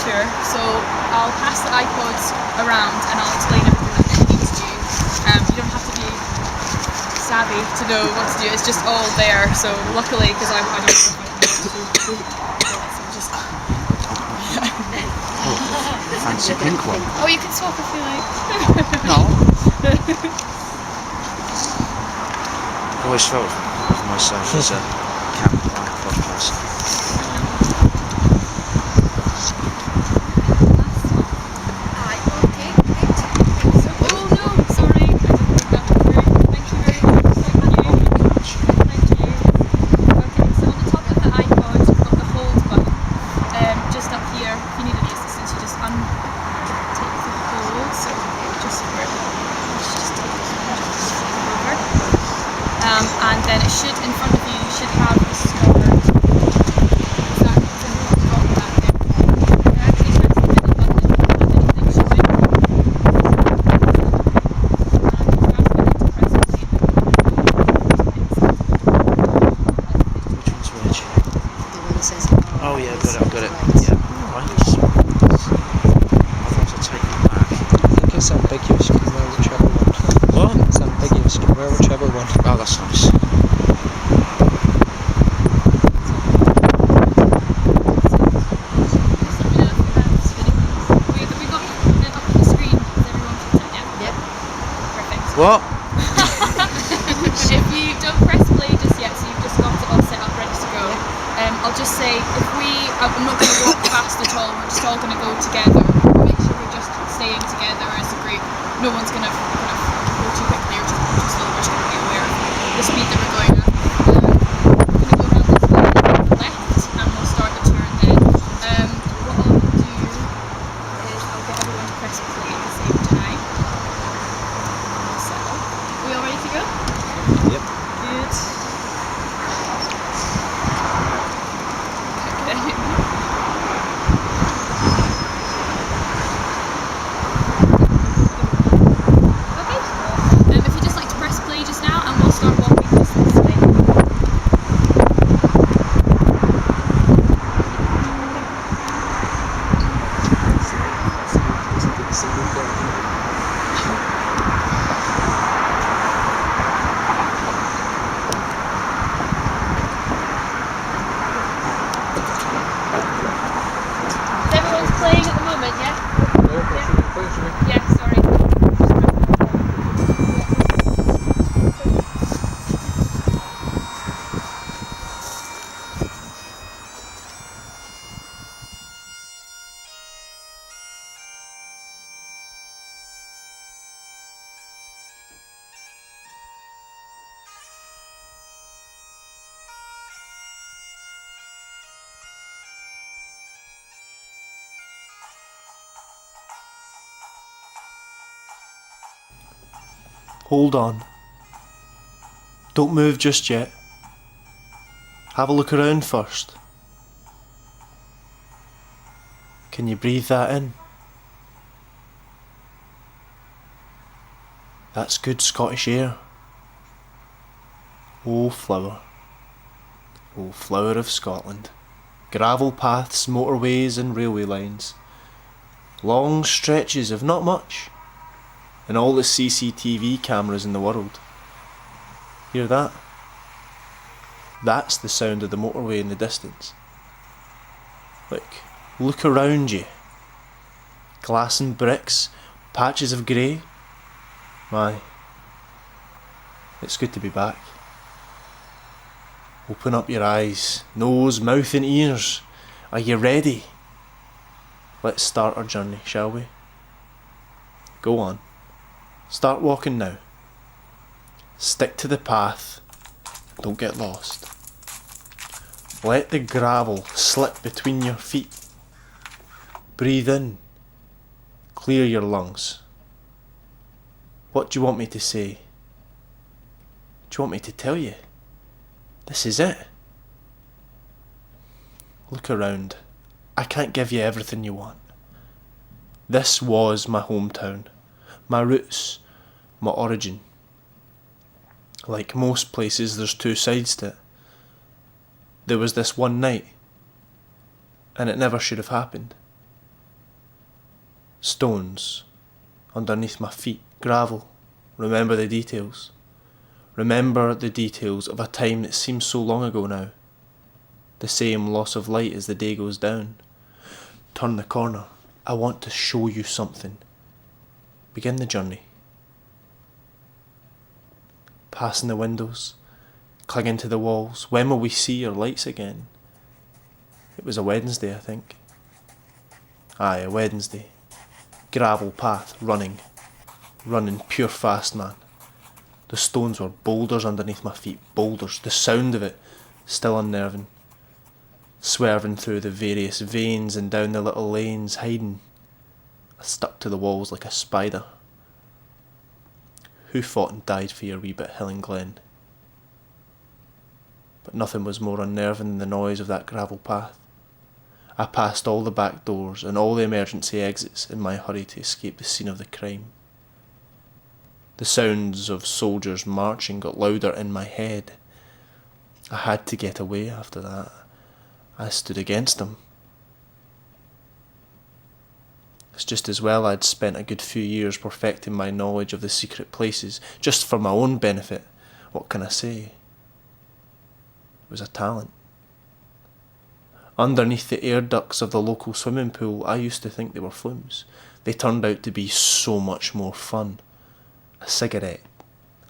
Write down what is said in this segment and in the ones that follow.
tour, so I'll pass the iPods around and I'll explain everything that it needs to do. You don't have to be savvy to know what to do, it's just all there, so luckily, because I don't know if I can just... Fancy pink one. Oh, you can swap if you like. No. I always felt of myself as a camera iPod person. And then it should, in front of you, you should have a smaller. Oh yeah, got it. Yeah, right. Otherwise I'll take it back. I think it's ambiguous, you can wear whichever one. What? It's ambiguous, you can wear whichever one. Oh, that's nice. What? If you don't press play just yet, so you've just got it all set up, ready to go, I'll just say, I'm not going to walk fast at all, we're just all going to go together. Make sure we're just staying together as a group. No one's going to go too quickly, or just all of us going to be aware of the speed that we're going at. We're going to go around this way to the left, and we'll start the tour then. What I'll do is I'll get everyone to press play at the same time. Are we all ready to go? Yep. Good. Okay. If you'd just like to press play just now, and we'll start walking just this way. Everyone's playing at the moment, yeah? Yeah, sorry. Hold on. Don't move just yet. Have a look around first. Can you breathe that in? That's good Scottish air. Oh flower. Oh flower of Scotland. Gravel paths, motorways and railway lines. Long stretches of not much. And all the CCTV cameras in the world. Hear that? That's the sound of the motorway in the distance. Look around you. Glass and bricks, patches of grey. My, it's good to be back. Open up your eyes, nose, mouth and ears. Are you ready? Let's start our journey, shall we? Go on. Start walking now. Stick to the path. Don't get lost. Let the gravel slip between your feet. Breathe in. Clear your lungs. What do you want me to say? Do you want me to tell you? This is it. Look around. I can't give you everything you want. This was my hometown, my roots, my origin. Like most places, there's two sides to it. There was this one night, and it never should have happened. Stones underneath my feet, gravel. Remember the details. Remember the details of a time that seems so long ago now. The same loss of light as the day goes down. Turn the corner. I want to show you something. Begin the journey. Passing the windows, clinging to the walls. When will we see our lights again? It was a Wednesday, I think. Aye, a Wednesday. Gravel path, running, pure fast, man. The stones were boulders underneath my feet, boulders. The sound of it, still unnerving. Swerving through the various veins and down the little lanes, hiding. I stuck to the walls like a spider. Who fought and died for your wee bit hill and glen? But nothing was more unnerving than the noise of that gravel path. I passed all the back doors and all the emergency exits in my hurry to escape the scene of the crime. The sounds of soldiers marching got louder in my head. I had to get away after that. I stood against them. It's just as well I'd spent a good few years perfecting my knowledge of the secret places, just for my own benefit. What can I say? It was a talent. Underneath the air ducts of the local swimming pool, I used to think they were flumes. They turned out to be so much more fun. A cigarette,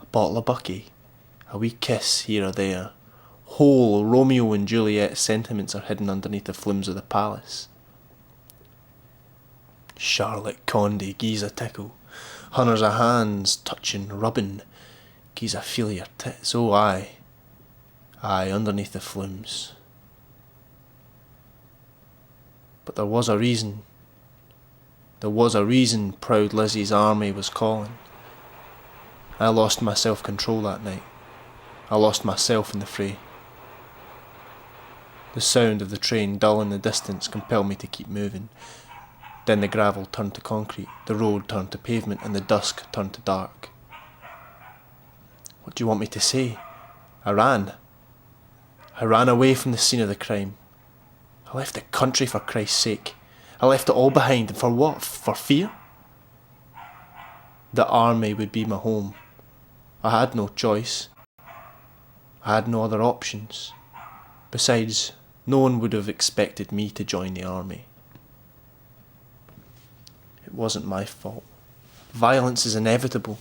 a bottle of Bucky, a wee kiss here or there. Whole Romeo and Juliet sentiments are hidden underneath the flumes of the palace. Charlotte Condé gies a tickle. Hunters of hands, touching, rubbing. Gies a feel your tits. Oh aye. Aye, underneath the flumes. But there was a reason. There was a reason proud Lizzie's army was calling. I lost my self-control that night. I lost myself in the fray. The sound of the train dull in the distance compelled me to keep moving. Then the gravel turned to concrete, the road turned to pavement, and the dusk turned to dark. What do you want me to say? I ran. I ran away from the scene of the crime. I left the country for Christ's sake. I left it all behind, and for what? For fear? The army would be my home. I had no choice. I had no other options. Besides, no one would have expected me to join the army. It wasn't my fault. Violence is inevitable.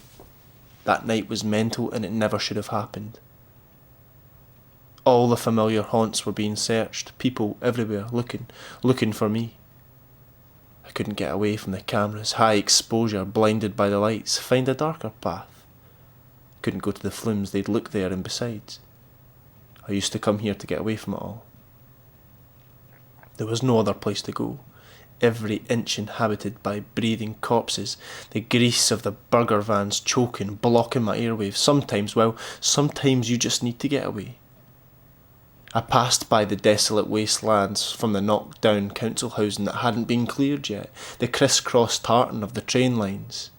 That night was mental and it never should have happened. All the familiar haunts were being searched, people everywhere looking for me. I couldn't get away from the cameras, high exposure, blinded by the lights, find a darker path. Couldn't go to the flumes, they'd look there, and besides, I used to come here to get away from it all. There was no other place to go. Every inch inhabited by breathing corpses, the grease of the burger vans choking, blocking my airwaves. Sometimes you just need to get away. I passed by the desolate wastelands from the knocked down council housing that hadn't been cleared yet, the criss-cross tartan of the train lines.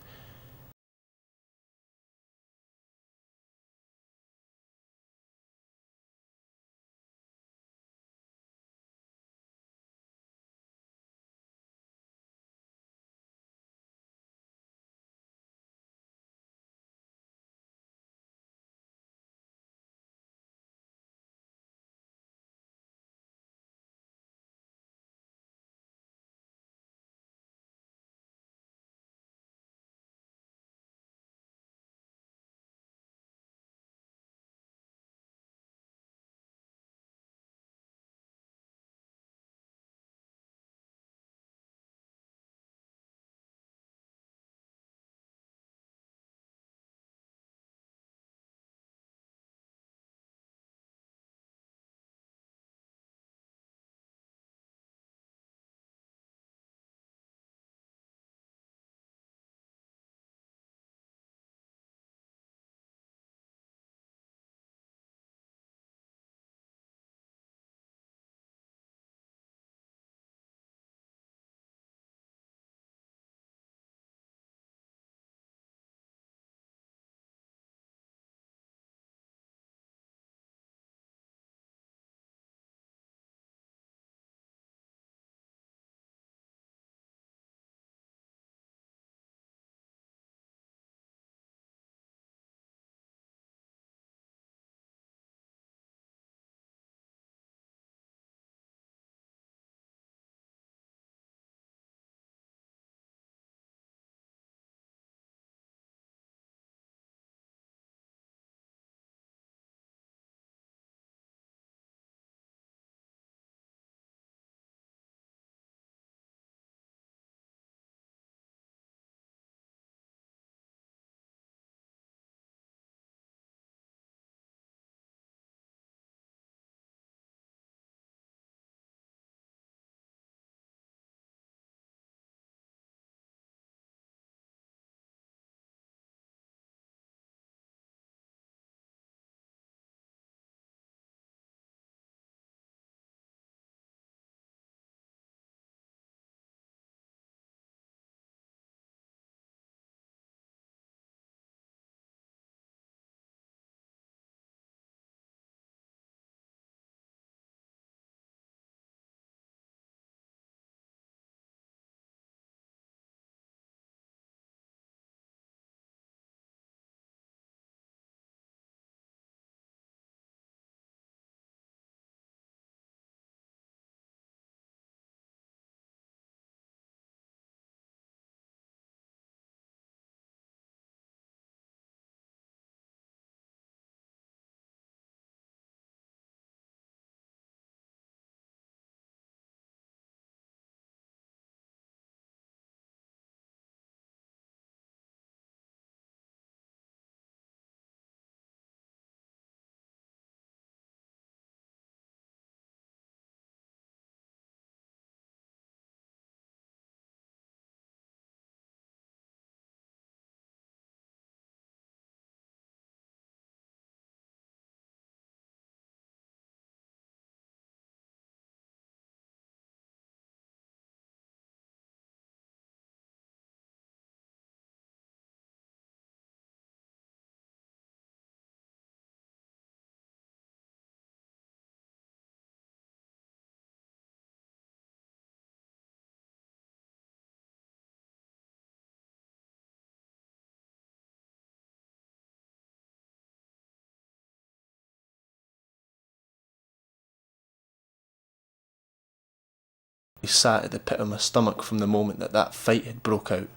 sat at the pit of my stomach from the moment that fight had broke out.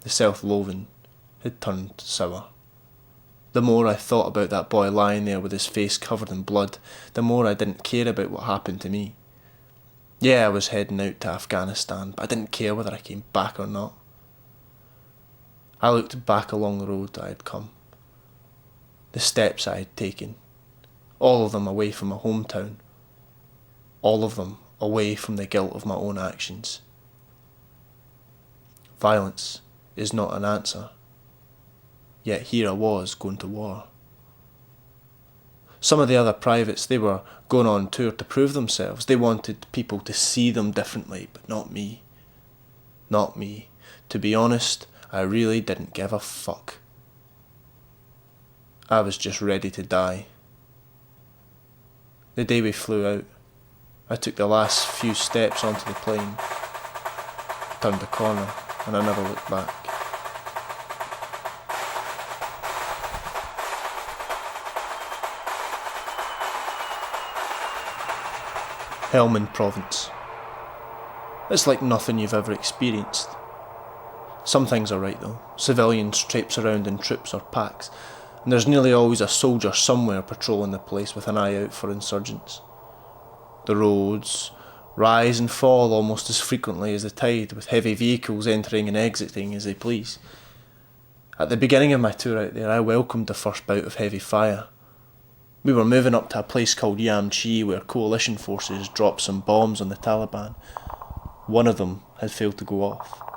The self-loathing had turned sour. The more I thought about that boy lying there with his face covered in blood, the more I didn't care about what happened to me. Yeah, I was heading out to Afghanistan, but I didn't care whether I came back or not. I looked back along the road I had come. The steps I had taken. All of them away from my hometown. All of them away from the guilt of my own actions. Violence is not an answer. Yet here I was going to war. Some of the other privates, they were going on tour to prove themselves. They wanted people to see them differently, but not me. Not me. To be honest, I really didn't give a fuck. I was just ready to die. The day we flew out, I took the last few steps onto the plane, turned the corner, and I never looked back. Helmand Province. It's like nothing you've ever experienced. Some things are right though. Civilians traipse around in troops or packs, and there's nearly always a soldier somewhere patrolling the place with an eye out for insurgents. The roads rise and fall almost as frequently as the tide, with heavy vehicles entering and exiting as they please. At the beginning of my tour out there, I welcomed the first bout of heavy fire. We were moving up to a place called Yamchi where coalition forces dropped some bombs on the Taliban. One of them had failed to go off.